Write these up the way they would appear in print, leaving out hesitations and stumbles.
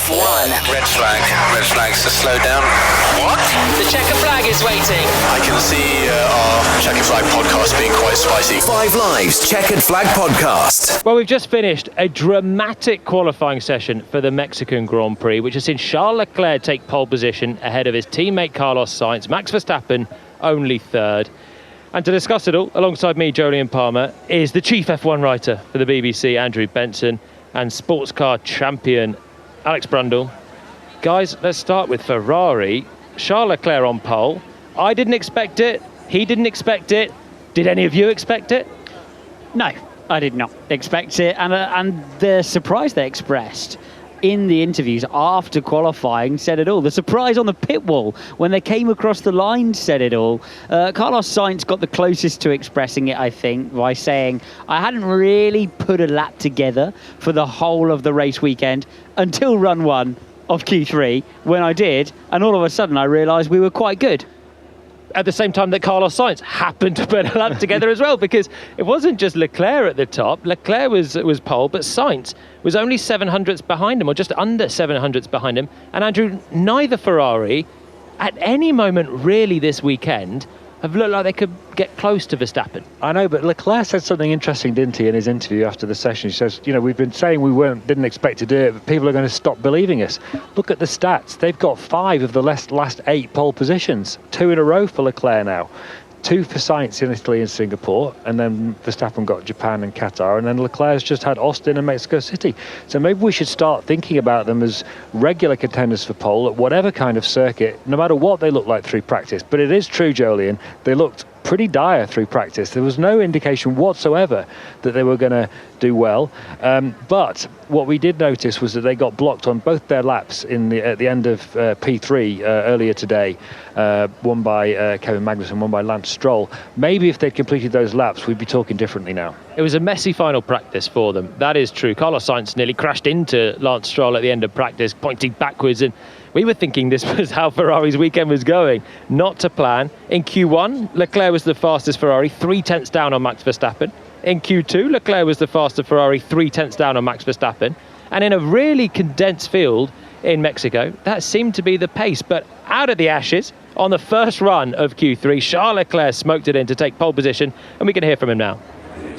F1. Red flags to slow down. What? The checkered flag is waiting. I can see our Checkered Flag podcast being quite spicy. 5 Live's Checkered Flag podcast. Well, we've just finished a dramatic qualifying session for the Mexican Grand Prix, which has seen Charles Leclerc take pole position ahead of his teammate Carlos Sainz, Max Verstappen only third. And to discuss it all, alongside me, Jolyon Palmer, is the chief F1 writer for the BBC, Andrew Benson, and sports car champion, Alex Brundle. Guys, let's start with Ferrari. Charles Leclerc on pole. I didn't expect it. He didn't expect it. Did any of you expect it? No, I did not expect it. And the surprise they expressed in the interviews after qualifying said it all. The surprise on the pit wall when they came across the line said it all. Carlos Sainz got the closest to expressing it, I think, by saying, I hadn't really put a lap together for the whole of the race weekend until run one of Q3, when I did, and all of a sudden I realised we were quite good. At the same time that Carlos Sainz happened to put a lap together as well, because it wasn't just Leclerc at the top. Leclerc was pole, but Sainz was only 700ths behind him, or just under 700ths behind him. And Andrew, neither Ferrari, at any moment really this weekend, have looked like they could get close to Verstappen. I know, but Leclerc said something interesting, didn't he, in his interview after the session? He says, we've been saying didn't expect to do it, but people are going to stop believing us. Look at the stats. They've got 5 of the last 8 pole positions, 2 in a row for Leclerc now. 2 for Sainz in Italy and Singapore, and then Verstappen got Japan and Qatar, and then Leclerc's just had Austin and Mexico City. So maybe we should start thinking about them as regular contenders for pole at whatever kind of circuit, no matter what they look like through practice. But it is true, Jolyon, they looked pretty dire through practice. There was no indication whatsoever that they were going to do well. But what we did notice was that they got blocked on both their laps at the end of P3 earlier today, one by Kevin Magnussen, one by Lance Stroll. Maybe if they'd completed those laps, we'd be talking differently now. It was a messy final practice for them. That is true. Carlos Sainz nearly crashed into Lance Stroll at the end of practice, pointing backwards, and we were thinking this was how Ferrari's weekend was going. Not to plan. In Q1, Leclerc was the fastest Ferrari, 3 tenths down on Max Verstappen. In Q2, Leclerc was the fastest Ferrari, 3 tenths down on Max Verstappen. And in a really condensed field in Mexico, that seemed to be the pace. But out of the ashes, on the first run of Q3, Charles Leclerc smoked it in to take pole position, and we can hear from him now.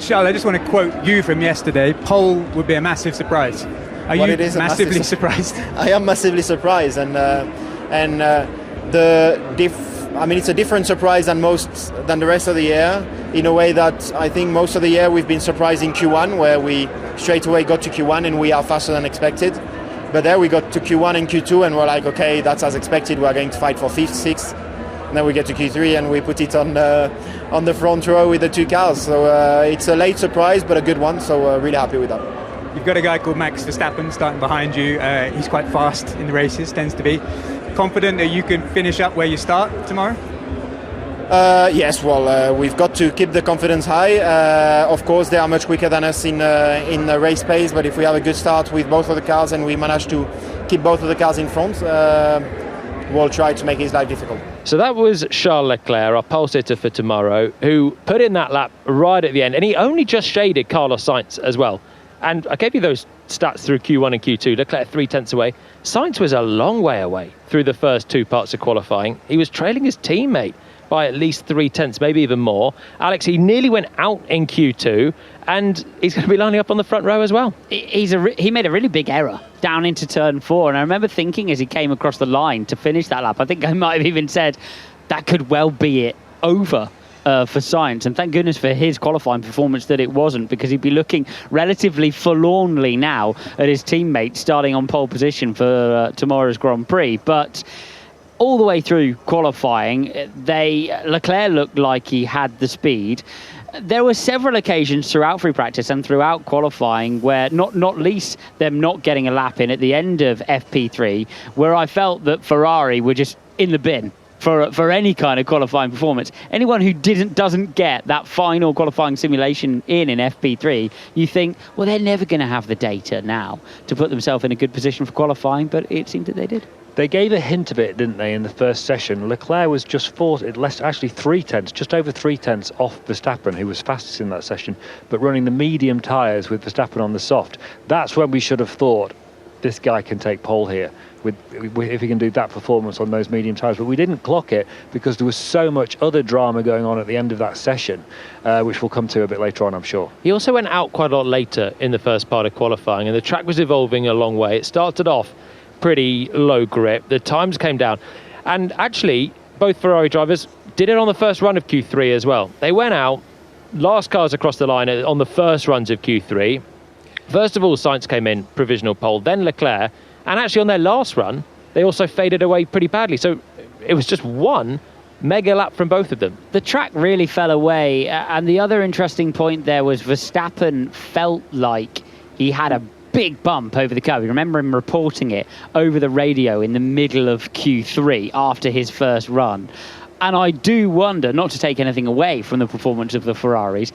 Charles, I just want to quote you from yesterday. Pole would be a massive surprise. Are you massively surprised? I am massively surprised, and it's a different surprise than the rest of the year, in a way that I think most of the year we've been surprised in Q1, where we straight away got to Q1 and we are faster than expected. But there we got to Q1 and Q2 and we're like, okay, that's as expected. We're going to fight for 5th, 6th. And then we get to Q3 and we put it on the front row with the 2 cars. So it's a late surprise, but a good one. So really happy with that. You've got a guy called Max Verstappen starting behind you. He's quite fast in the races, tends to be. Confident that you can finish up where you start tomorrow? Yes, we've got to keep the confidence high. Of course, they are much quicker than us in the race pace, but if we have a good start with both of the cars and we manage to keep both of the cars in front, we'll try to make his life difficult. So that was Charles Leclerc, our pole sitter for tomorrow, who put in that lap right at the end, and he only just shaded Carlos Sainz as well. And I gave you those stats through Q1 and Q2. Leclerc 3 tenths away. Sainz was a long way away through the first 2 parts of qualifying. He was trailing his teammate by at least 3 tenths, maybe even more. Alex, he nearly went out in Q2, and he's going to be lining up on the front row as well. He made a really big error down into turn 4, and I remember thinking as he came across the line to finish that lap, I think I might have even said that could well be it over for Sainz, and thank goodness for his qualifying performance that it wasn't, because he'd be looking relatively forlornly now at his teammate starting on pole position for tomorrow's Grand Prix. But all the way through qualifying, Leclerc looked like he had the speed. There were several occasions throughout free practice and throughout qualifying where, not least them not getting a lap in at the end of FP3, where I felt that Ferrari were just in the bin for any kind of qualifying performance. Anyone who doesn't get that final qualifying simulation in FP3, you think, well, they're never going to have the data now to put themselves in a good position for qualifying, but it seemed that they did. They gave a hint of it, didn't they, in the first session? Leclerc was just 3 tenths, just over 3 tenths off Verstappen, who was fastest in that session, but running the medium tyres with Verstappen on the soft. That's when we should have thought, this guy can take pole here if he can do that performance on those medium tyres. But we didn't clock it because there was so much other drama going on at the end of that session, which we'll come to a bit later on, I'm sure. He also went out quite a lot later in the first part of qualifying, and the track was evolving a long way. It started off pretty low grip. The times came down. And actually, both Ferrari drivers did it on the first run of Q3 as well. They went out, last cars across the line on the first runs of Q3. First of all, Sainz came in, provisional pole, then Leclerc. And actually on their last run, they also faded away pretty badly. So it was just one mega lap from both of them. The track really fell away. And the other interesting point there was Verstappen felt like he had a big bump over the curb. You remember him reporting it over the radio in the middle of Q3 after his first run. And I do wonder, not to take anything away from the performance of the Ferraris,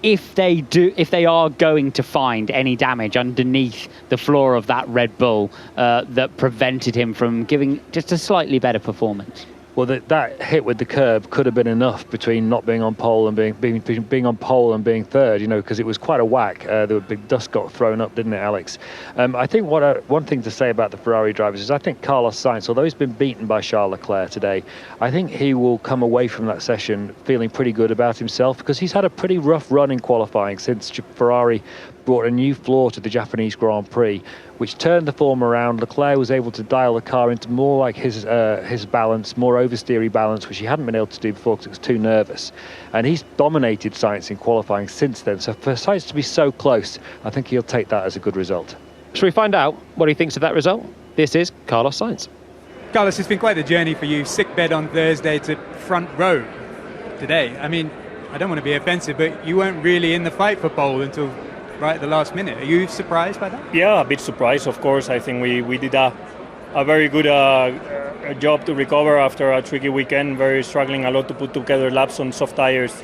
if they are going to find any damage underneath the floor of that Red Bull that prevented him from giving just a slightly better performance. Well, that hit with the curb could have been enough between not being on pole and being on pole and being third, because it was quite a whack. The big dust got thrown up, didn't it, Alex? I think one thing to say about the Ferrari drivers is I think Carlos Sainz, although he's been beaten by Charles Leclerc today, I think he will come away from that session feeling pretty good about himself because he's had a pretty rough run in qualifying since Ferrari brought a new floor to the Japanese Grand Prix, which turned the form around. Leclerc was able to dial the car into more like his balance, more oversteery balance, which he hadn't been able to do before because it was too nervous. And he's dominated Sainz in qualifying since then. So for Sainz to be so close, I think he'll take that as a good result. Shall we find out what he thinks of that result? This is Carlos Sainz. Carlos, it's been quite a journey for you. Sick bed on Thursday to front row today. I mean, I don't want to be offensive, but you weren't really in the fight for pole until right at the last minute. Are you surprised by that? Yeah, a bit surprised, of course. I think we did a very good job to recover after a tricky weekend, very struggling a lot to put together laps on soft tires.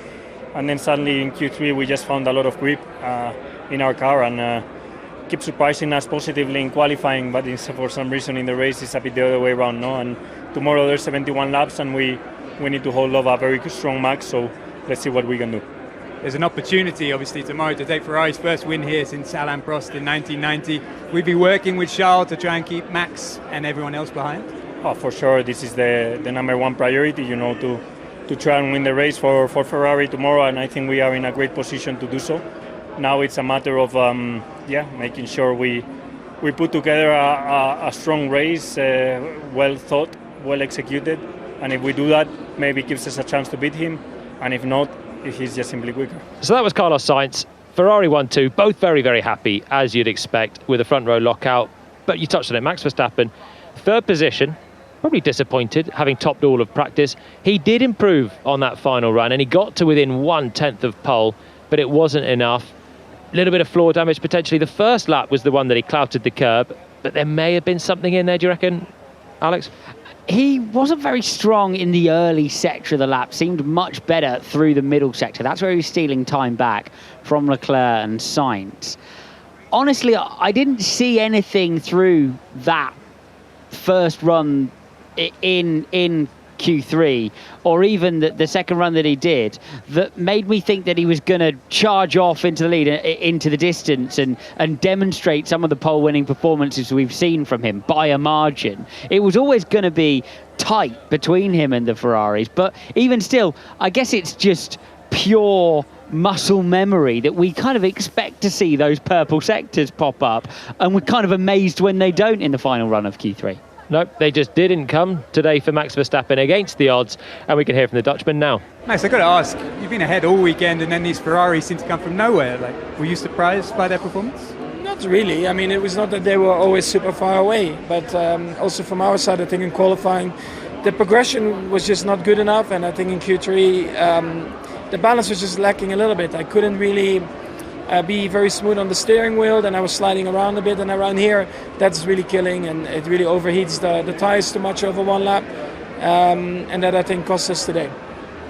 And then suddenly in Q3 we just found a lot of grip in our car and keep surprising us positively in qualifying, but for some reason in the race it's a bit the other way around. No? And tomorrow there's 71 laps and we need to hold off a very strong max, so let's see what we can do. There's an opportunity, obviously, tomorrow to take Ferrari's first win here since Alain Prost in 1990. We'll be working with Charles to try and keep Max and everyone else behind. Oh, for sure, this is the number one priority, to try and win the race for Ferrari tomorrow, and I think we are in a great position to do so. Now it's a matter of making sure we put together a strong race, well thought, well executed, and if we do that, maybe it gives us a chance to beat him, and if not, he's just simply quicker. So that was Carlos Sainz. Ferrari 1-2, both very, very happy, as you'd expect, with a front row lockout. But you touched on it, Max Verstappen, third position, probably disappointed, having topped all of practice. He did improve on that final run, and he got to within 1/10 of pole, but it wasn't enough. A little bit of floor damage, potentially. The first lap was the one that he clouted the curb, but there may have been something in there, do you reckon, Alex? He wasn't very strong in the early sector of the lap, seemed much better through the middle sector. That's where he was stealing time back from Leclerc and Sainz. Honestly, I didn't see anything through that first run in Q3, or even the second run that he did, that made me think that he was going to charge off into the lead, into the distance, and demonstrate some of the pole-winning performances we've seen from him by a margin. It was always going to be tight between him and the Ferraris, but even still, I guess it's just pure muscle memory that we kind of expect to see those purple sectors pop up, and we're kind of amazed when they don't in the final run of Q3. Nope, they just didn't come today for Max Verstappen against the odds, and we can hear from the Dutchman now. Max, I've got to ask, you've been ahead all weekend and then these Ferraris seem to come from nowhere. Were you surprised by their performance? Not really. I mean, it was not that they were always super far away, but also from our side, I think in qualifying, the progression was just not good enough, and I think in Q3, the balance was just lacking a little bit. I couldn't really be very smooth on the steering wheel, and I was sliding around a bit, and around here that's really killing, and it really overheats the tires too much over one lap, and that I think cost us today.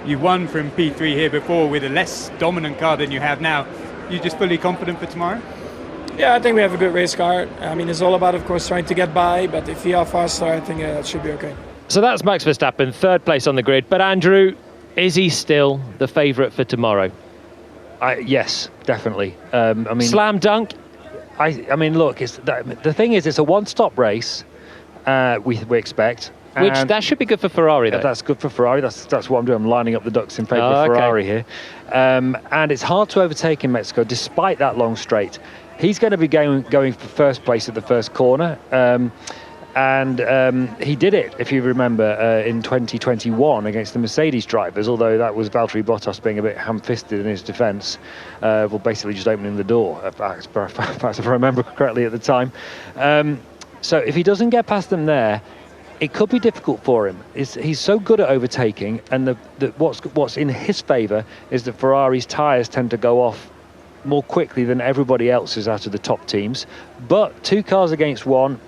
You won from P3 here before with a less dominant car than you have now. You just fully confident for tomorrow? Yeah, I think we have a good race car. I mean, it's all about, of course, trying to get by, but if we are faster, I think that should be okay. So that's Max Verstappen, third place on the grid. But Andrew, is he still the favourite for tomorrow? Yes, definitely. I mean, slam dunk? I mean, look, the thing is, it's a one-stop race. We expect. Which that should be good for Ferrari, though. That's good for Ferrari. That's what I'm doing. I'm lining up the ducks in favour of Ferrari here. And it's hard to overtake in Mexico, despite that long straight. He's going to be going for first place at the first corner. And he did it, if you remember, in 2021 against the Mercedes drivers, although that was Valtteri Bottas being a bit ham-fisted in his defence, basically just opening the door, perhaps if I remember correctly at the time. So if he doesn't get past them there, it could be difficult for him. He's so good at overtaking, and what's in his favour is that Ferrari's tyres tend to go off more quickly than everybody else's out of the top teams. But 2 cars against 1,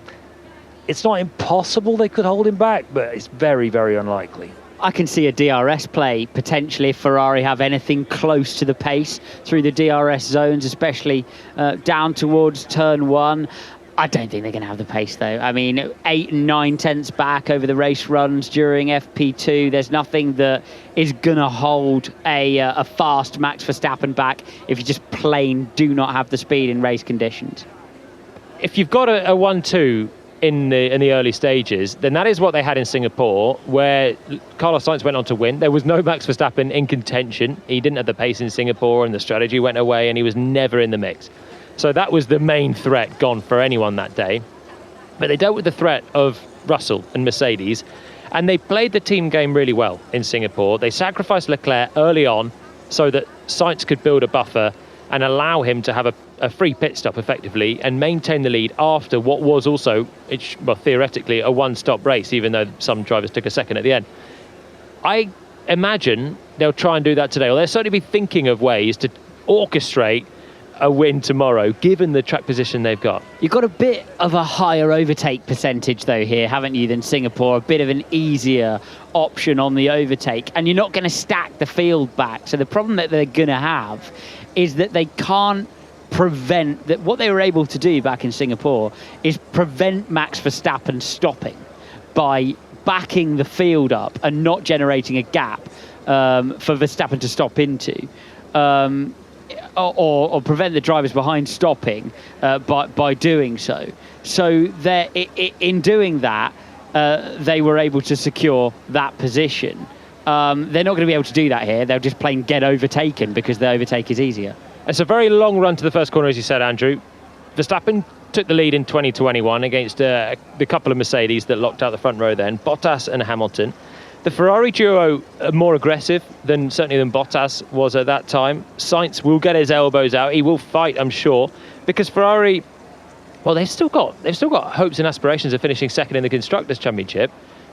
it's not impossible they could hold him back, but it's very, very unlikely. I can see a DRS play potentially if Ferrari have anything close to the pace through the DRS zones, especially down towards turn 1. I don't think they're going to have the pace, though. I mean, 8 and 9 tenths back over the race runs during FP2. There's nothing that is going to hold a fast Max Verstappen back if you just plain do not have the speed in race conditions. If you've got a 1-2 in the early stages, then that is what they had in Singapore, where Carlos Sainz went on to win. There was no Max Verstappen in contention. He didn't have the pace in Singapore, and the strategy went away, and he was never in the mix. So that was the main threat gone for anyone that day. But they dealt with the threat of Russell and Mercedes, and they played the team game really well in Singapore. They sacrificed Leclerc early on so that Sainz could build a buffer and allow him to have a free pit stop effectively and maintain the lead after what was also, theoretically, a one-stop race, even though some drivers took a second at the end. I imagine they'll try and do that today, or they'll certainly be thinking of ways to orchestrate a win tomorrow, given the track position they've got. You've got a bit of a higher overtake percentage, though, here, haven't you, than Singapore? A bit of an easier option on the overtake, and you're not going to stack the field back. So the problem that they're going to have is that they can't prevent that. What they were able to do back in Singapore is prevent Max Verstappen stopping by backing the field up and not generating a gap for Verstappen to stop into. Or prevent the drivers behind stopping by doing so. So in doing that, they were able to secure that position. They're not going to be able to do that here. They'll just plain get overtaken because the overtake is easier. It's a very long run to the first corner, as you said, Andrew. Verstappen took the lead in 2021 against the couple of Mercedes that locked out the front row then, Bottas and Hamilton. The Ferrari duo are more aggressive than Bottas was at that time. Sainz will get his elbows out. He will fight, I'm sure, because Ferrari, well, they've still got hopes and aspirations of finishing second in the Constructors' Championship.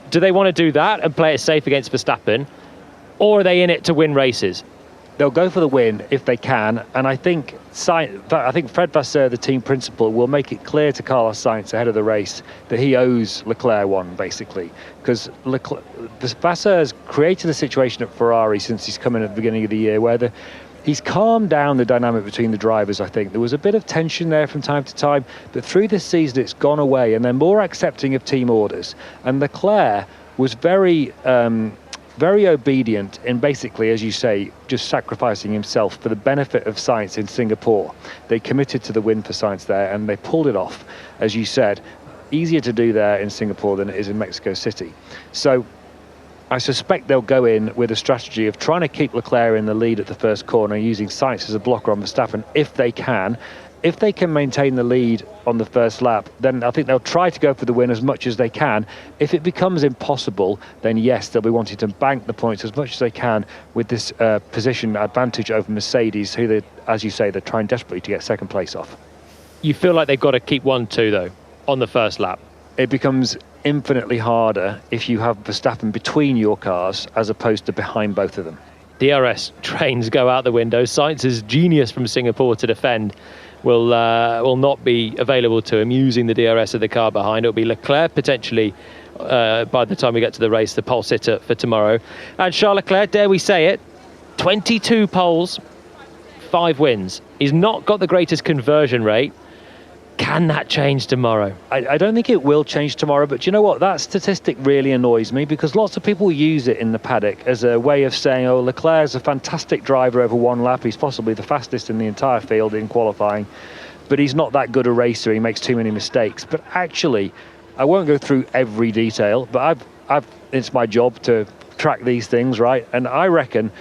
Do they want to do that and play it safe against Verstappen, or are they in it to win races? They'll go for the win if they can, and I think Fred Vasseur, the team principal, will make it clear to Carlos Sainz ahead of the race that he owes Leclerc one, basically, because Vasseur's created a situation at Ferrari since he's come in at the beginning of the year where he's calmed down the dynamic between the drivers. I think there was a bit of tension there from time to time, but through this season it's gone away, and they're more accepting of team orders. And Leclerc was very obedient in basically, as you say, just sacrificing himself for the benefit of Sainz in Singapore. They committed to the win for Sainz there, and they pulled it off, as you said. Easier to do there in Singapore than it is in Mexico City. So I suspect they'll go in with a strategy of trying to keep Leclerc in the lead at the first corner, using Sainz as a blocker on Verstappen if they can. If they can maintain the lead on the first lap, then I think they'll try to go for the win as much as they can. If it becomes impossible, then yes, they'll be wanting to bank the points as much as they can with this position advantage over Mercedes, who, as you say, they're trying desperately to get second place off. You feel like they've got to keep 1-2, though, on the first lap? It becomes infinitely harder if you have Verstappen between your cars as opposed to behind both of them. DRS trains go out the window. Sainz's genius from Singapore to defend will not be available to him using the DRS of the car behind. It'll be Leclerc potentially by the time we get to the race, the pole sitter for tomorrow. And Charles Leclerc, dare we say it, 22 poles, 5 wins. He's not got the greatest conversion rate. Can that change tomorrow? I don't think it will change tomorrow, but you know what? That statistic really annoys me because lots of people use it in the paddock as a way of saying, oh, Leclerc's a fantastic driver over one lap. He's possibly the fastest in the entire field in qualifying. but he's not that good a racer. He makes too many mistakes. But actually, I won't go through every detail, but it's my job to track these things, right? And I reckon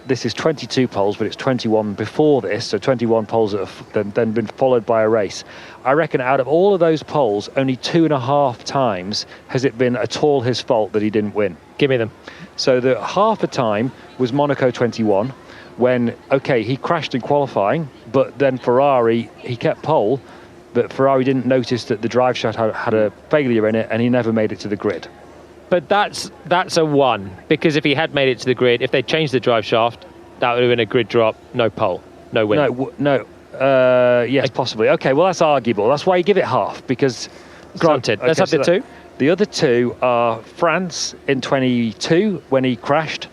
this is 22 poles, but it's 21 before this, so 21 poles that have then been followed by a race. I reckon out of all of those poles, only 2.5 times has it been at all his fault that he didn't win. Give me them. So the half a time was Monaco 21, when, okay, he crashed in qualifying, but then Ferrari, he kept pole, but Ferrari didn't notice that the drive shaft had a failure in it, and he never made it to the grid. But that's a 1, because if he had made it to the grid, if they changed the drive shaft, that would have been a grid drop, no pole, no win. Yes, possibly. Okay, well, that's arguable. That's why you give it half, because... Granted. Let's have the 2. The other 2 are France in 22, when he crashed.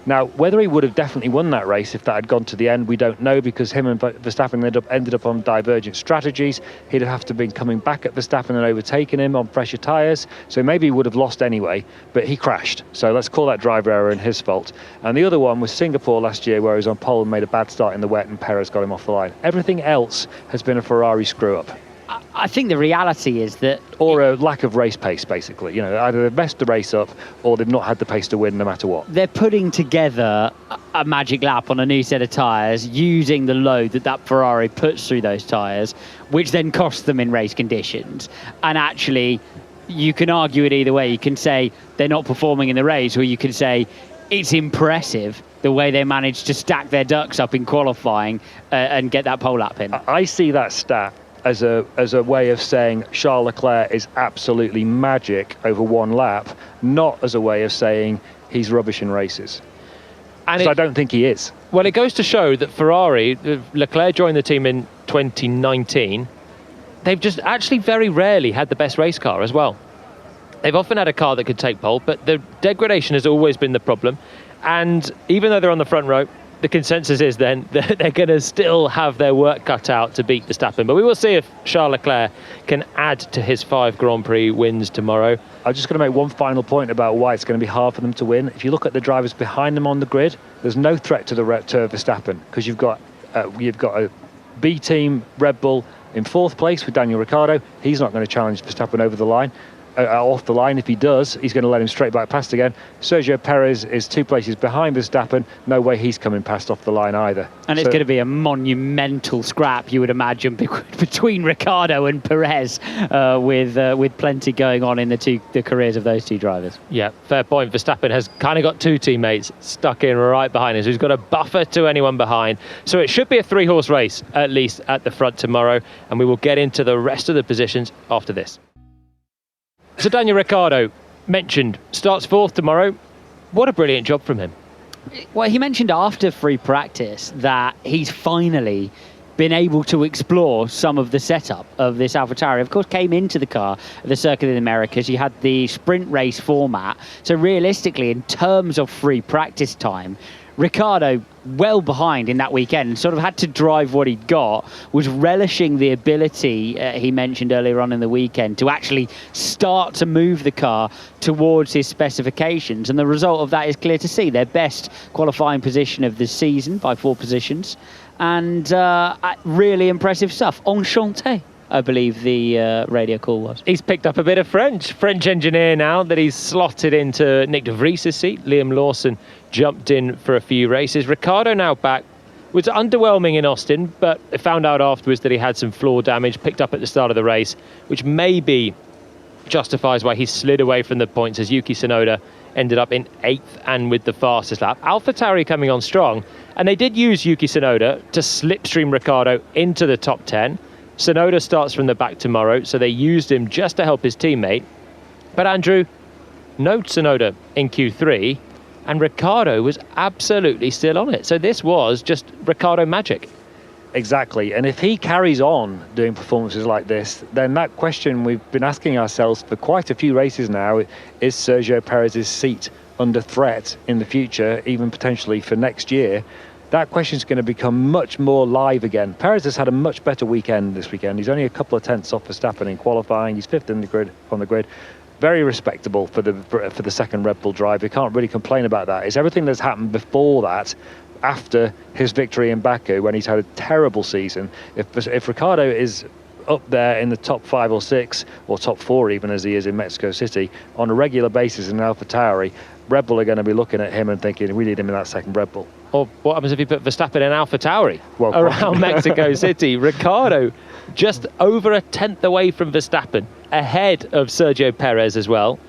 Now, whether he would have definitely won that race if that had gone to the end, we don't know, because him and Verstappen ended up on divergent strategies. He'd have to have been coming back at Verstappen and overtaking him on fresher tyres, so maybe he would have lost anyway, but he crashed. So let's call that driver error and his fault. And the other one was Singapore last year, where he was on pole and made a bad start in the wet and Perez got him off the line. Everything else has been a Ferrari screw-up. I think the reality is that... Or a lack of race pace, basically. You know, either they've messed the race up or they've not had the pace to win no matter what. They're putting together a magic lap on a new set of tyres using the load that Ferrari puts through those tyres, which then costs them in race conditions. And actually, you can argue it either way. You can say they're not performing in the race, or you can say it's impressive the way they managed to stack their ducks up in qualifying and get that pole lap in. I see that stat as a way of saying Charles Leclerc is absolutely magic over one lap, not as a way of saying he's rubbish in races. And I don't think he is. Well, it goes to show that Ferrari, Leclerc joined the team in 2019, they've just actually very rarely had the best race car as well. They've often had a car that could take pole, but the degradation has always been the problem. And even though they're on the front row, the consensus is then that they're going to still have their work cut out to beat Verstappen. But we will see if Charles Leclerc can add to his 5 Grand Prix wins tomorrow. I'm just going to make one final point about why it's going to be hard for them to win. If you look at the drivers behind them on the grid, there's no threat to Verstappen, because you've got a B team Red Bull in 4th place with Daniel Ricciardo. He's not going to challenge Verstappen over the line. Off the line. If he does, he's going to let him straight back past again. Sergio Perez is 2 places behind Verstappen. No way he's coming past off the line either. And it's going to be a monumental scrap, you would imagine, between Ricciardo and Perez, with plenty going on in the careers of those 2 drivers. Yeah, fair point. Verstappen has kind of got 2 teammates stuck in right behind us, who's got a buffer to anyone behind. So it should be a 3-horse race, at least at the front tomorrow, and we will get into the rest of the positions after this. So Daniel Ricciardo, mentioned, starts 4th tomorrow. What a brilliant job from him. Well, he mentioned after free practice that he's finally been able to explore some of the setup of this AlphaTauri. Of course, came into the car at the Circuit of the Americas. You had the sprint race format. So realistically, in terms of free practice time, Ricciardo, well behind in that weekend, sort of had to drive what he'd got, was relishing the ability, he mentioned earlier on in the weekend, to actually start to move the car towards his specifications. And the result of that is clear to see. Their best qualifying position of the season by 4 positions. And really impressive stuff. Enchanté, I believe the radio call was. He's picked up a bit of French engineer now that he's slotted into Nick de Vries's seat. Liam Lawson jumped in for a few races. Ricciardo now back. Was underwhelming in Austin, but found out afterwards that he had some floor damage picked up at the start of the race, which maybe justifies why he slid away from the points, as Yuki Tsunoda ended up in 8th and with the fastest lap. AlphaTauri coming on strong, and they did use Yuki Tsunoda to slipstream Ricciardo into the top 10. Tsunoda starts from the back tomorrow, so they used him just to help his teammate. But Andrew, no Tsunoda in Q3, and Ricciardo was absolutely still on it. So this was just Ricciardo magic. Exactly, and if he carries on doing performances like this, then that question we've been asking ourselves for quite a few races now, is Sergio Perez's seat under threat in the future, even potentially for next year? That question is going to become much more live again. Perez has had a much better weekend this weekend. He's only a couple of tenths off Verstappen in qualifying. He's 5th in the grid, on the grid. Very respectable for the second Red Bull drive. You can't really complain about that. It's everything that's happened before that after his victory in Baku, when he's had a terrible season, if Ricciardo is up there in the top 5 or 6 or top 4 even, as he is in Mexico City, on a regular basis in AlphaTauri, Red Bull are going to be looking at him and thinking, we need him in that second Red Bull. Or what happens if you put Verstappen in AlphaTauri around Mexico City? Ricciardo just over a tenth away from Verstappen, ahead of Sergio Perez as well.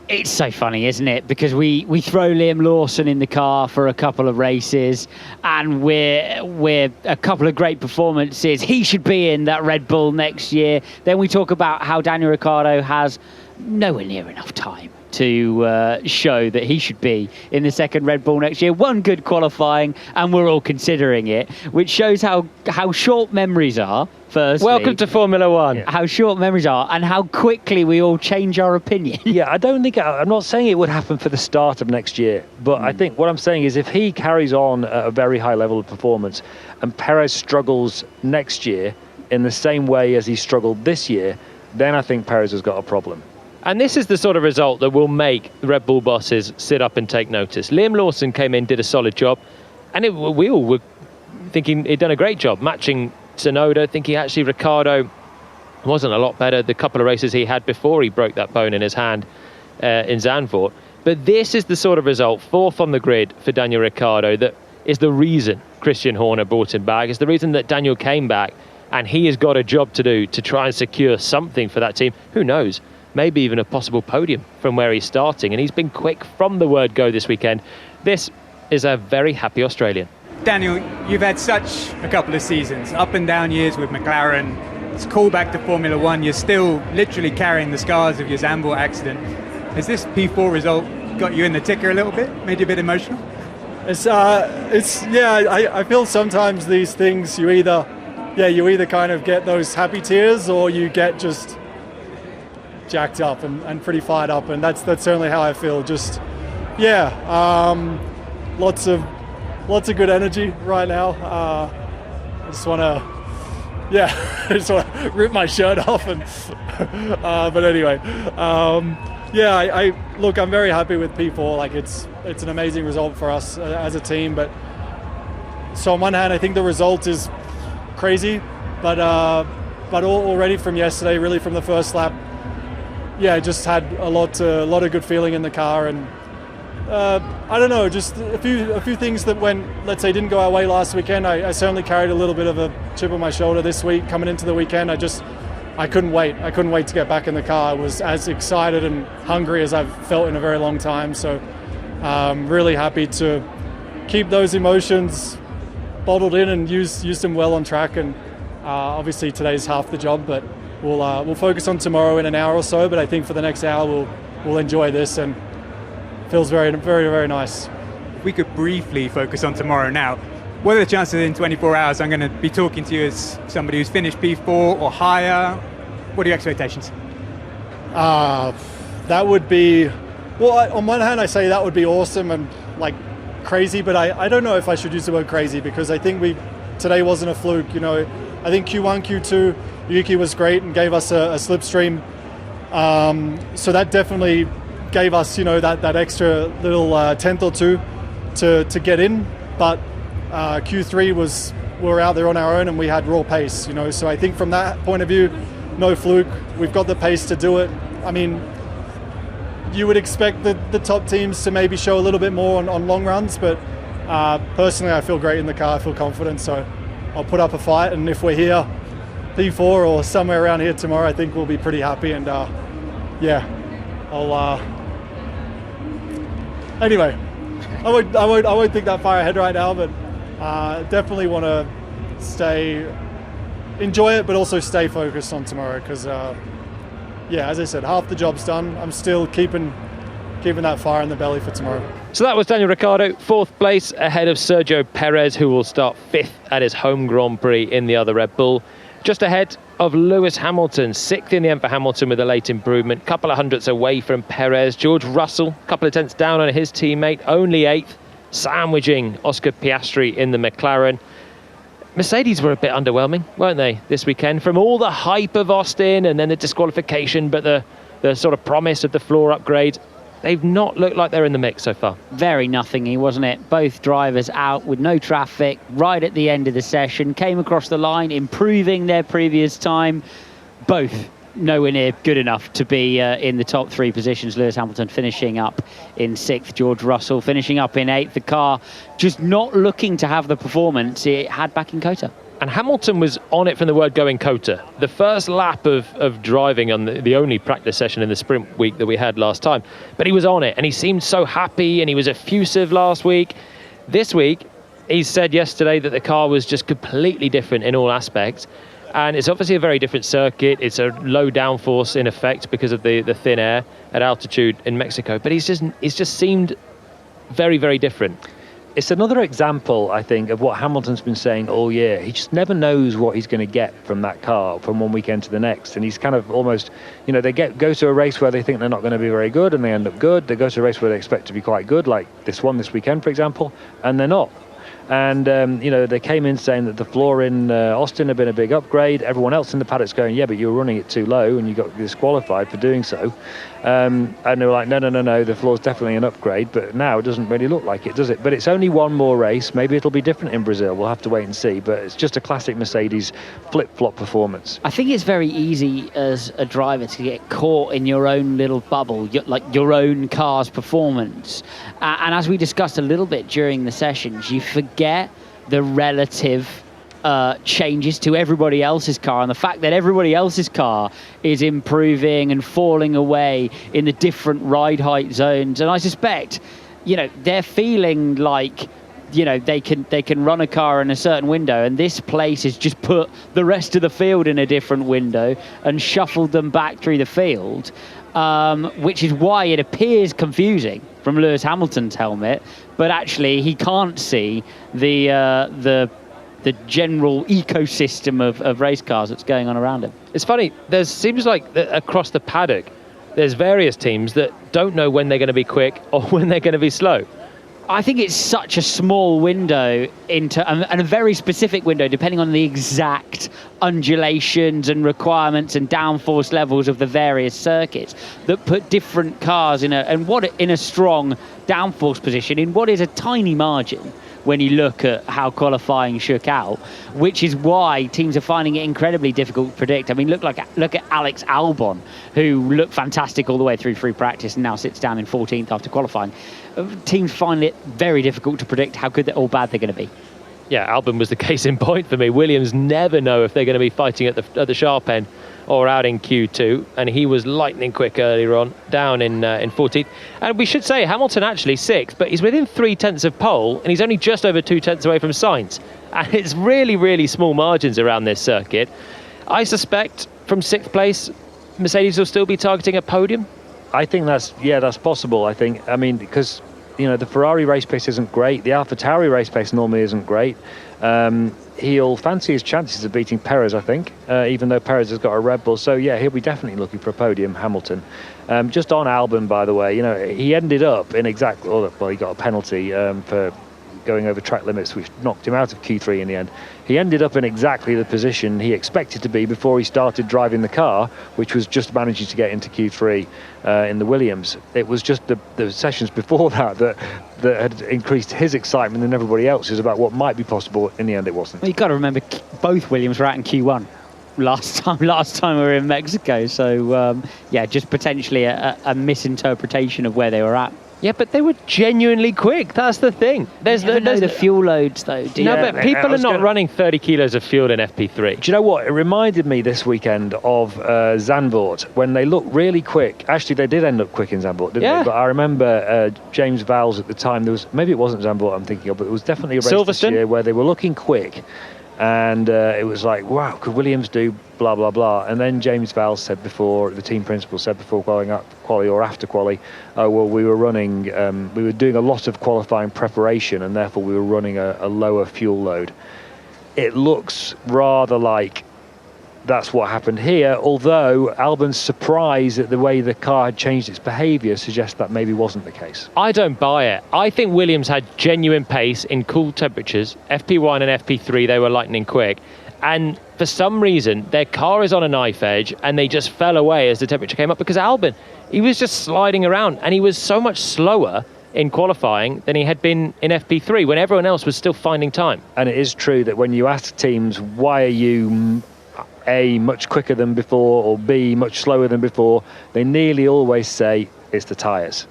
It's so funny, isn't it? Because we throw Liam Lawson in the car for a couple of races, and we're a couple of great performances. He should be in that Red Bull next year. Then we talk about how Daniel Ricciardo has nowhere near enough time to show that he should be in the second Red Bull next year. One good qualifying, and we're all considering it, which shows how short memories are. Firstly, welcome to Formula One. How short memories are, and how quickly we all change our opinion. Yeah, I'm not saying it would happen for the start of next year, but I think what I'm saying is if he carries on at a very high level of performance and Perez struggles next year in the same way as he struggled this year, then I think Perez has got a problem. And this is the sort of result that will make the Red Bull bosses sit up and take notice. Liam Lawson came in, did a solid job, and we all were thinking he'd done a great job matching Tsunoda, thinking actually Ricciardo wasn't a lot better the couple of races he had before he broke that bone in his hand in Zandvoort. But this is the sort of result, 4th on the grid for Daniel Ricciardo, that is the reason Christian Horner brought him back. It's the reason that Daniel came back, and he has got a job to do to try and secure something for that team. Who knows? Maybe even a possible podium from where he's starting. And he's been quick from the word go this weekend. This is a very happy Australian. Daniel, you've had such a couple of seasons, up and down years with McLaren. It's call back to Formula One. You're still literally carrying the scars of your Zandvoort accident. Has this P4 result got you in the ticker a little bit? Made you a bit emotional? I feel sometimes these things you either kind of get those happy tears or you get just jacked up and pretty fired up, and that's certainly how I feel. Just lots of good energy right now. I just want to rip my shirt off and but anyway, I'm very happy with P4. Like it's an amazing result for us as a team, but so on one hand I think the result is crazy, but already from yesterday, really from the first lap, just had a lot of good feeling in the car, and I don't know, just a few things that let's say didn't go our way last weekend. I certainly carried a little bit of a chip on my shoulder this week coming into the weekend. I couldn't wait to get back in the car. I was as excited and hungry as I've felt in a very long time, so really happy to keep those emotions bottled in and use them well on track. And obviously today's half the job, but we'll focus on tomorrow in an hour or so. But I think for the next hour we'll enjoy this, and it feels very, very, very nice. If we could briefly focus on tomorrow now, what are the chances in 24 hours I'm going to be talking to you as somebody who's finished P4 or higher? What are your expectations? That would be, on one hand I say that would be awesome and like crazy, but I don't know if I should use the word crazy, because I think today wasn't a fluke. I think Q1, Q2, Yuki was great and gave us a slipstream. So that definitely gave us, that extra little tenth or two to get in. But Q3 we're out there on our own and we had raw pace, So I think from that point of view, no fluke. We've got the pace to do it. I mean, you would expect the top teams to maybe show a little bit more on long runs, but personally I feel great in the car. I feel confident, so I'll put up a fight, and if we're here P4 or somewhere around here tomorrow, I think we'll be pretty happy. And I'll anyway, I won't think that far ahead right now, but definitely want to enjoy it, but also stay focused on tomorrow, because as I said, half the job's done. I'm still keeping that fire in the belly for tomorrow. So that was Daniel Ricciardo, 4th place ahead of Sergio Perez, who will start 5th at his home Grand Prix in the other Red Bull. Just ahead of Lewis Hamilton, 6th in the end for Hamilton with a late improvement, couple of hundredths away from Perez. George Russell, couple of tenths down on his teammate, only 8th, sandwiching Oscar Piastri in the McLaren. Mercedes were a bit underwhelming, weren't they, this weekend? From all the hype of Austin and then the disqualification, but the sort of promise of the floor upgrade, they've not looked like they're in the mix so far. Very nothingy, wasn't it? Both drivers out with no traffic right at the end of the session, came across the line, improving their previous time. Both nowhere near good enough to be in the top 3 positions. Lewis Hamilton finishing up in 6th, George Russell finishing up in 8th. The car just not looking to have the performance it had back in Kota. And Hamilton was on it from the word go in Kota. The first lap of driving on the only practice session in the sprint week that we had last time. But he was on it, and he seemed so happy, and he was effusive last week. This week, he said yesterday that the car was just completely different in all aspects. And it's obviously a very different circuit. It's a low downforce in effect because of the thin air at altitude in Mexico. But he's just seemed very, very different. It's another example, I think, of what Hamilton's been saying all year. He just never knows what he's going to get from that car from one weekend to the next. And he's kind of almost, they go to a race where they think they're not going to be very good and they end up good. They go to a race where they expect to be quite good, like this weekend, for example, and they're not. And, they came in saying that the floor in Austin had been a big upgrade. Everyone else in the paddock's going, yeah, but you were running it too low and you got disqualified for doing so. And they were like, no, the floor's definitely an upgrade. But now it doesn't really look like it, does it? But it's only one more race. Maybe it'll be different in Brazil. We'll have to wait and see. But it's just a classic Mercedes flip-flop performance. I think it's very easy as a driver to get caught in your own little bubble, like your own car's performance. And as we discussed a little bit during the sessions, you forget the relative changes to everybody else's car and the fact that everybody else's car is improving and falling away in the different ride height zones. And I suspect, they're feeling like, they can run a car in a certain window, and this place has just put the rest of the field in a different window and shuffled them back through the field, which is why it appears confusing from Lewis Hamilton's helmet, but actually he can't see the general ecosystem of race cars that's going on around him. It's funny, there seems like across the paddock, there's various teams that don't know when they're going to be quick or when they're going to be slow. I think it's such a small window and a very specific window, depending on the exact undulations and requirements and downforce levels of the various circuits, that put different cars in a strong downforce position in what is a tiny margin when you look at how qualifying shook out, which is why teams are finding it incredibly difficult to predict. I mean, look at Alex Albon, who looked fantastic all the way through free practice and now sits down in 14th after qualifying. Teams find it very difficult to predict how good or bad they're going to be. Yeah, Albon was the case in point for me. Williams never know if they're going to be fighting at the sharp end or out in Q2, and he was lightning quick earlier on, down in 14th. And we should say Hamilton actually 6th, but he's within 3/10 of pole, and he's only just over 2/10 away from Sainz. And it's really, really small margins around this circuit. I suspect from 6th place, Mercedes will still be targeting a podium. I think that's possible. I mean, because the Ferrari race pace isn't great. The AlphaTauri race pace normally isn't great. He'll fancy his chances of beating Perez, I think, even though Perez has got a Red Bull. So, yeah, he'll be definitely looking for a podium, Hamilton. Just on Albon, by the way, he ended up in he got a penalty for going over track limits, which knocked him out of Q3 in the end. He ended up in exactly the position he expected to be before he started driving the car, which was just managing to get into Q3 in the Williams. It was just the sessions before that had increased his excitement and everybody else's about what might be possible. In the end, it wasn't. Well, you've got to remember, both Williams were out in Q1 last time we were in Mexico. So, just potentially a misinterpretation of where they were at. Yeah, but they were genuinely quick. That's the thing. There's the fuel loads, though. But people are not running 30 kilos of fuel in FP3. Do you know what? It reminded me this weekend of Zandvoort, when they looked really quick. Actually, they did end up quick in Zandvoort, didn't they? But I remember James Vowles at the time. Maybe it wasn't Zandvoort I'm thinking of, but it was definitely a race this year where they were looking quick. And it was like, wow, could Williams do blah, blah, blah? And then James Vowles said before, the team principal said before going up quali or after quali, we were doing a lot of qualifying preparation and therefore we were running a lower fuel load. It looks rather like that's what happened here, although Albon's surprise at the way the car had changed its behaviour suggests that maybe wasn't the case. I don't buy it. I think Williams had genuine pace in cool temperatures. FP1 and FP3, they were lightning quick. And for some reason, their car is on a knife edge and they just fell away as the temperature came up, because Albon, he was just sliding around and he was so much slower in qualifying than he had been in FP3 when everyone else was still finding time. And it is true that when you ask teams, why are you A, much quicker than before, or B, much slower than before, they nearly always say it's the tyres.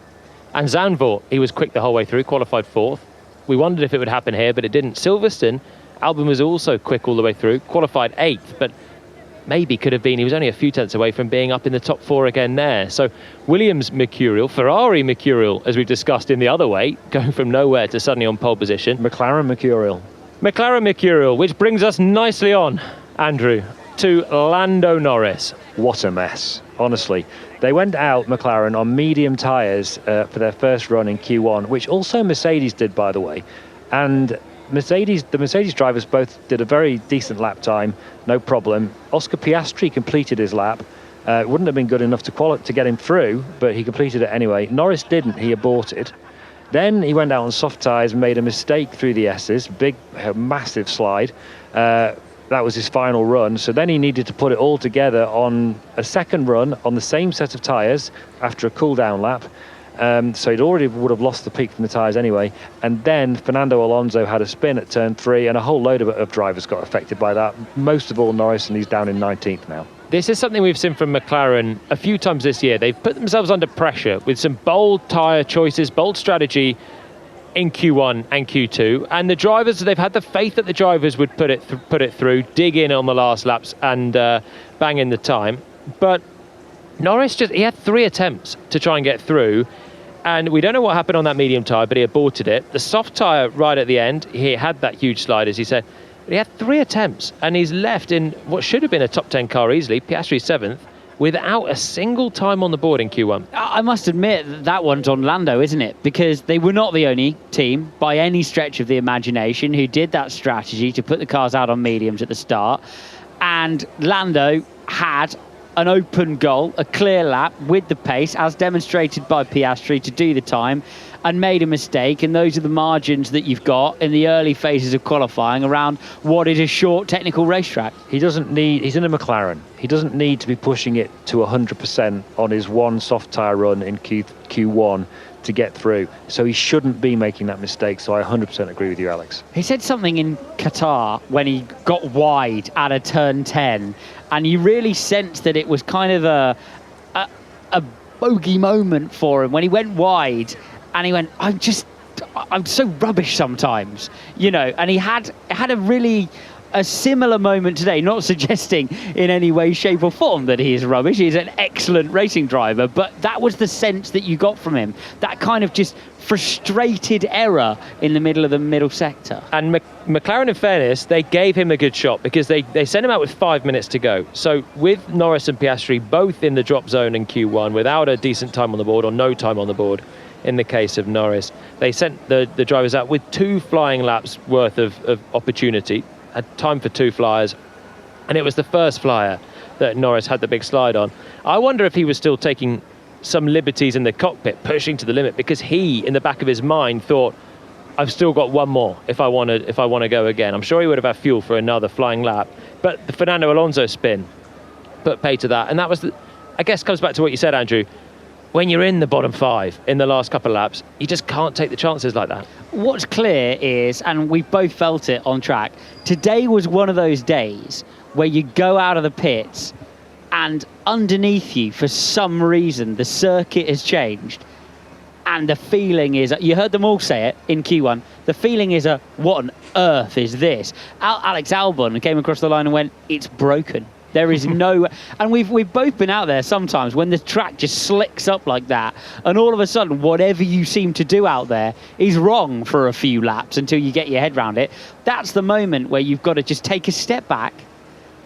And Zandvoort, he was quick the whole way through, qualified 4th. We wondered if it would happen here, but it didn't. Silverstone, Albon was also quick all the way through, qualified 8th, but maybe could have been, he was only a few tenths away from being up in the top 4 again there. So Williams mercurial, Ferrari mercurial, as we've discussed in the other way, going from nowhere to suddenly on pole position. McLaren mercurial, which brings us nicely on, Andrew, to Lando Norris. What a mess, honestly. They went out, McLaren, on medium tyres for their first run in Q1, which also Mercedes did, by the way. And the Mercedes drivers both did a very decent lap time, no problem. Oscar Piastri completed his lap. It wouldn't have been good enough to get him through, but he completed it anyway. Norris didn't, he aborted. Then he went out on soft tyres and made a mistake through the S's, massive slide. That was his final run, so then he needed to put it all together on a second run on the same set of tyres after a cool-down lap. So he'd already would have lost the peak from the tyres anyway. And then Fernando Alonso had a spin at turn 3, and a whole load of drivers got affected by that. Most of all Norris, and he's down in 19th now. This is something we've seen from McLaren a few times this year. They've put themselves under pressure with some bold tyre choices, bold strategy in Q1 and Q2, and the drivers, they've had the faith that the drivers would put it through, dig in on the last laps and bang in the time. But Norris he had 3 attempts to try and get through, and we don't know what happened on that medium tyre, but he aborted it. The soft tyre right at the end, he had that huge slide, as he said, but he had 3 attempts, and he's left in what should have been a top 10 car easily, Piastri 7th, without a single time on the board in Q1. I must admit that one's on Lando, isn't it? Because they were not the only team, by any stretch of the imagination, who did that strategy to put the cars out on mediums at the start. And Lando had an open goal, a clear lap with the pace, as demonstrated by Piastri, to do the time, and made a mistake. And those are the margins that you've got in the early phases of qualifying around what is a short technical racetrack. He's in a McLaren. He doesn't need to be pushing it to 100% on his one soft tyre run in Q1 to get through. So he shouldn't be making that mistake. So I 100% agree with you, Alex. He said something in Qatar when he got wide at a turn 10, and you really sensed that it was kind of a bogey moment for him when he went wide. And he went, I'm so rubbish sometimes, and he had a similar moment today, not suggesting in any way, shape or form that he is rubbish. He's an excellent racing driver, but that was the sense that you got from him, that kind of just frustrated error in the middle of the middle sector. And McLaren, in fairness, they gave him a good shot because they sent him out with 5 minutes to go. So with Norris and Piastri both in the drop zone in Q1 without a decent time on the board, or no time on the board, in the case of Norris, they sent the drivers out with 2 flying laps worth of opportunity, had time for 2 flyers, and it was the first flyer that Norris had the big slide on. I wonder if he was still taking some liberties in the cockpit, pushing to the limit, because he, in the back of his mind, thought, I've still got one more if I want to go again. I'm sure he would have had fuel for another flying lap, but the Fernando Alonso spin put pay to that, and that was, I guess, comes back to what you said, Andrew. When you're in the bottom 5 in the last couple of laps, you just can't take the chances like that. What's clear is, and we both felt it on track, today was one of those days where you go out of the pits and underneath you, for some reason, the circuit has changed. And the feeling is, you heard them all say it in Q1, the feeling is what on earth is this? Alex Albon came across the line and went, it's broken. There is no, and we've both been out there sometimes when the track just slicks up like that, and all of a sudden whatever you seem to do out there is wrong for a few laps until you get your head around it. That's the moment where you've got to just take a step back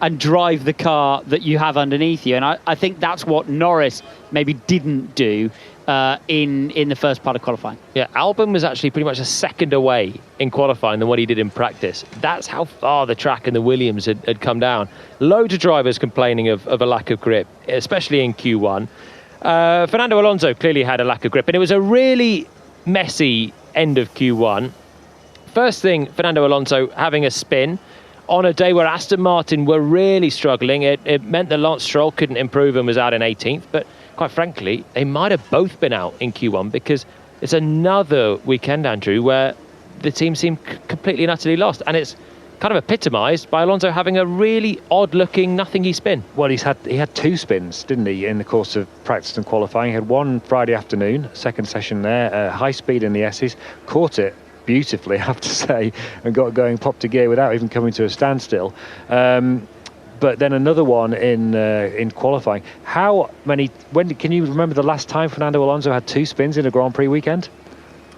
and drive the car that you have underneath you. And I think that's what Norris maybe didn't do in the first part of qualifying. Yeah, Albon was actually pretty much a second away in qualifying than what he did in practice. That's how far the track and the Williams had come down. Loads of drivers complaining of a lack of grip, especially in Q1. Fernando Alonso clearly had a lack of grip, and it was a really messy end of Q1. First thing, Fernando Alonso having a spin on a day where Aston Martin were really struggling. It meant that Lance Stroll couldn't improve and was out in 18th, but quite frankly, they might have both been out in Q1 because it's another weekend, Andrew, where the team seemed completely and utterly lost, and it's kind of epitomised by Alonso having a really odd-looking nothingy spin. Well, he had 2 spins, didn't he, in the course of practice and qualifying. He had one Friday afternoon, second session there, high speed in the S's, caught it beautifully, I have to say, and got going, popped a gear without even coming to a standstill. But then another one in qualifying. Can you remember the last time Fernando Alonso had 2 spins in a Grand Prix weekend?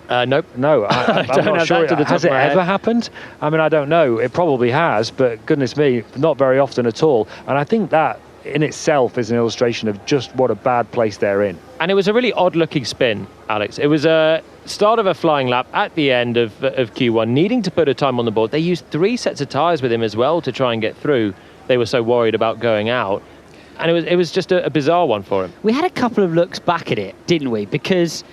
Nope. No, I'm not sure. Has it ever happened? I mean, I don't know. It probably has, but goodness me, not very often at all. And I think that in itself is an illustration of just what a bad place they're in. And it was a really odd-looking spin, Alex. It was a start of a flying lap at the end of Q1, needing to put a time on the board. They used 3 sets of tyres with him as well to try and get through. They were so worried about going out. And it was just a bizarre one for him. We had a couple of looks back at it, didn't we? Because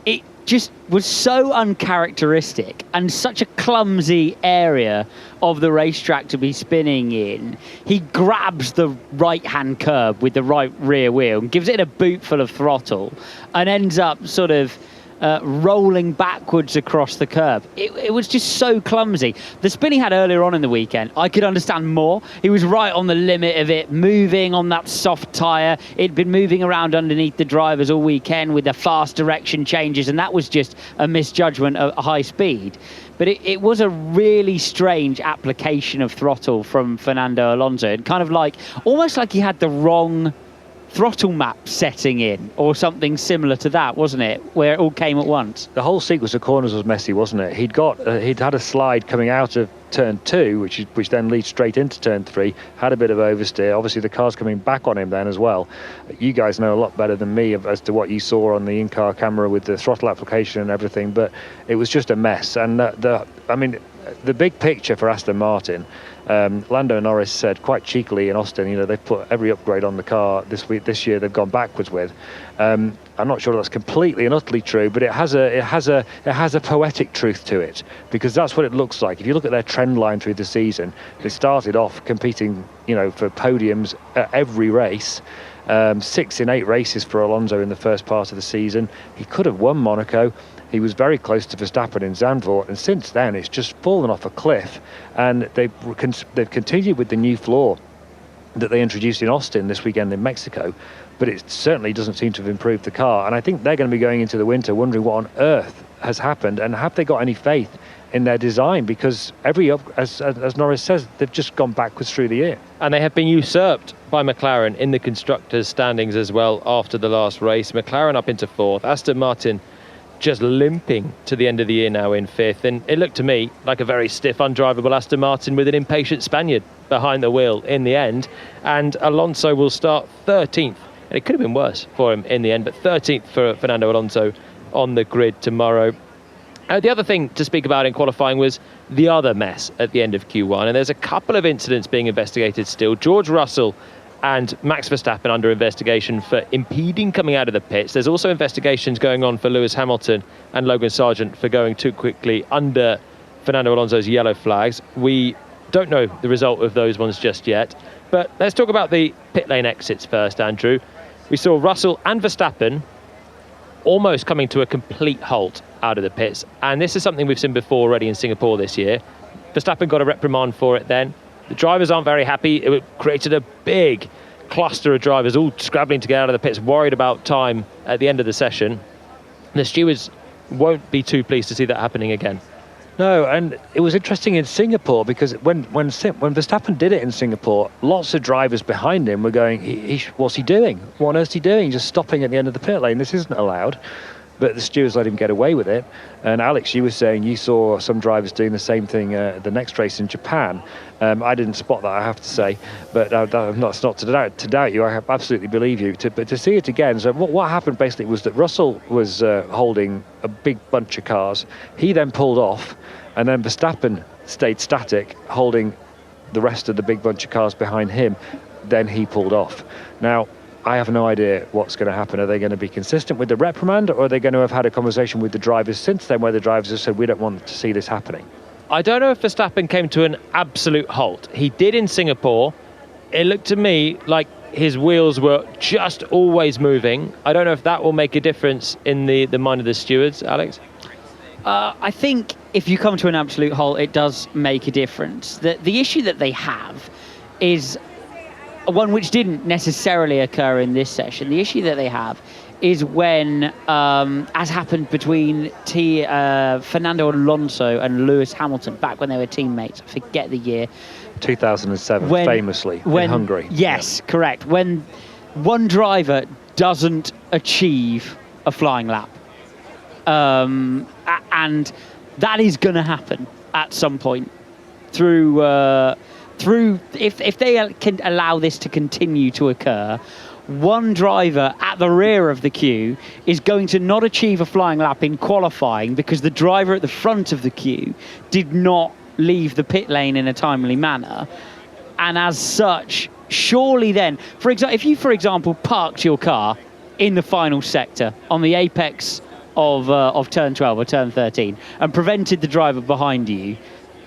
it just was so uncharacteristic and such a clumsy area of the racetrack to be spinning in. He grabs the right-hand curb with the right rear wheel and gives it a boot full of throttle and ends up sort of rolling backwards across the curb. It was just so clumsy. The spin he had earlier on in the weekend, I could understand more. He was right on the limit of it, moving on that soft tyre. It'd been moving around underneath the drivers all weekend with the fast direction changes, and that was just a misjudgment at high speed. But it was a really strange application of throttle from Fernando Alonso. It kind of almost like he had the wrong throttle map setting in or something similar to that, wasn't it, where it all came at once? The whole sequence of corners was messy, wasn't it? He'd had a slide coming out of turn 2, which then leads straight into turn 3, had a bit of oversteer. Obviously the car's coming back on him then as well. You guys know a lot better than me as to what you saw on the in-car camera with the throttle application and everything, but it was just a mess. And the big picture for Aston Martin, Lando Norris said quite cheekily in Austin, they've put every upgrade on the car this year they've gone backwards with. I'm not sure that's completely and utterly true, but it has a poetic truth to it, because that's what it looks like. If you look at their trend line through the season, they started off competing, for podiums at every race. 6 in 8 races for Alonso in the first part of the season. He could have won Monaco. He was very close to Verstappen in Zandvoort, and since then it's just fallen off a cliff. And they've continued with the new floor that they introduced in Austin this weekend in Mexico, but it certainly doesn't seem to have improved the car. And I think they're going to be going into the winter wondering what on earth has happened, and have they got any faith in their design, because as Norris says, they've just gone backwards through the year. And they have been usurped by McLaren in the constructors' standings as well after the last race. McLaren up into 4th, Aston Martin just limping to the end of the year now in 5th, and it looked to me like a very stiff, undrivable Aston Martin with an impatient Spaniard behind the wheel in the end. And Alonso will start 13th, and it could have been worse for him in the end, but 13th for Fernando Alonso on the grid tomorrow. The other thing to speak about in qualifying was the other mess at the end of Q1, and there's a couple of incidents being investigated still. George Russell and Max Verstappen under investigation for impeding coming out of the pits. There's also investigations going on for Lewis Hamilton and Logan Sargent for going too quickly under Fernando Alonso's yellow flags. We don't know the result of those ones just yet, but let's talk about the pit lane exits first, Andrew. We saw Russell and Verstappen almost coming to a complete halt out of the pits, and this is something we've seen before already in Singapore this year. Verstappen got a reprimand for it then. The drivers aren't very happy. It created a big cluster of drivers all scrabbling to get out of the pits, worried about time at the end of the session. The stewards won't be too pleased to see that happening again. No, and it was interesting in Singapore, because when Verstappen did it in Singapore, lots of drivers behind him were going, what's he doing? What on earth is he doing? Just stopping at the end of the pit lane. This isn't allowed. But the stewards let him get away with it. And Alex, you were saying you saw some drivers doing the same thing the next race in Japan. I didn't spot that, I have to say, but that's not to doubt you. I absolutely believe you. But to see it again, so what happened basically was that Russell was holding a big bunch of cars. He then pulled off, and then Verstappen stayed static, holding the rest of the big bunch of cars behind him. Then he pulled off. Now, I have no idea what's going to happen. Are they going to be consistent with the reprimand, or are they going to have had a conversation with the drivers since then where the drivers have said, we don't want to see this happening? I don't know if Verstappen came to an absolute halt. He did in Singapore. It looked to me like his wheels were just always moving. I don't know if that will make a difference in the mind of the stewards, Alex. I think if you come to an absolute halt, it does make a difference. The issue that they have is one which didn't necessarily occur in this session. The issue that they have is when, as happened between Fernando Alonso and Lewis Hamilton back when they were teammates, I forget the year. 2007, famously, in Hungary. Yes, correct. When one driver doesn't achieve a flying lap. And that is going to happen at some point through if they can allow this to continue to occur. One driver at the rear of the queue is going to not achieve a flying lap in qualifying because the driver at the front of the queue did not leave the pit lane in a timely manner. And as such, surely then, if you, for example, parked your car in the final sector on the apex of turn 12 or turn 13 and prevented the driver behind you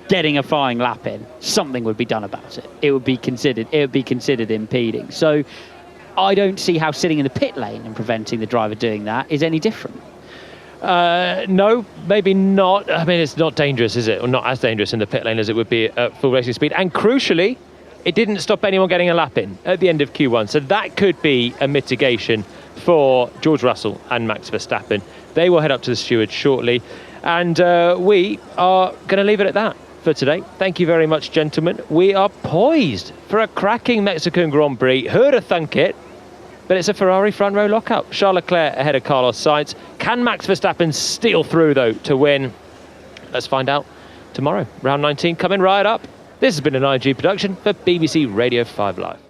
getting a flying lap in, something would be done about it. It would be considered impeding. So I don't see how sitting in the pit lane and preventing the driver doing that is any different. No, maybe not. I mean, it's not dangerous, is it? Or not as dangerous in the pit lane as it would be at full racing speed. And crucially, it didn't stop anyone getting a lap in at the end of Q1. So that could be a mitigation for George Russell and Max Verstappen. They will head up to the stewards shortly. And we are going to leave it at that for today. Thank you very much, gentlemen. We are poised for a cracking Mexican Grand Prix. Who'd have thunk it? But it's a Ferrari front row lockout. Charles Leclerc ahead of Carlos Sainz. Can Max Verstappen steal through, though, to win? Let's find out tomorrow. Round 19 coming right up. This has been an IG production for BBC Radio 5 Live.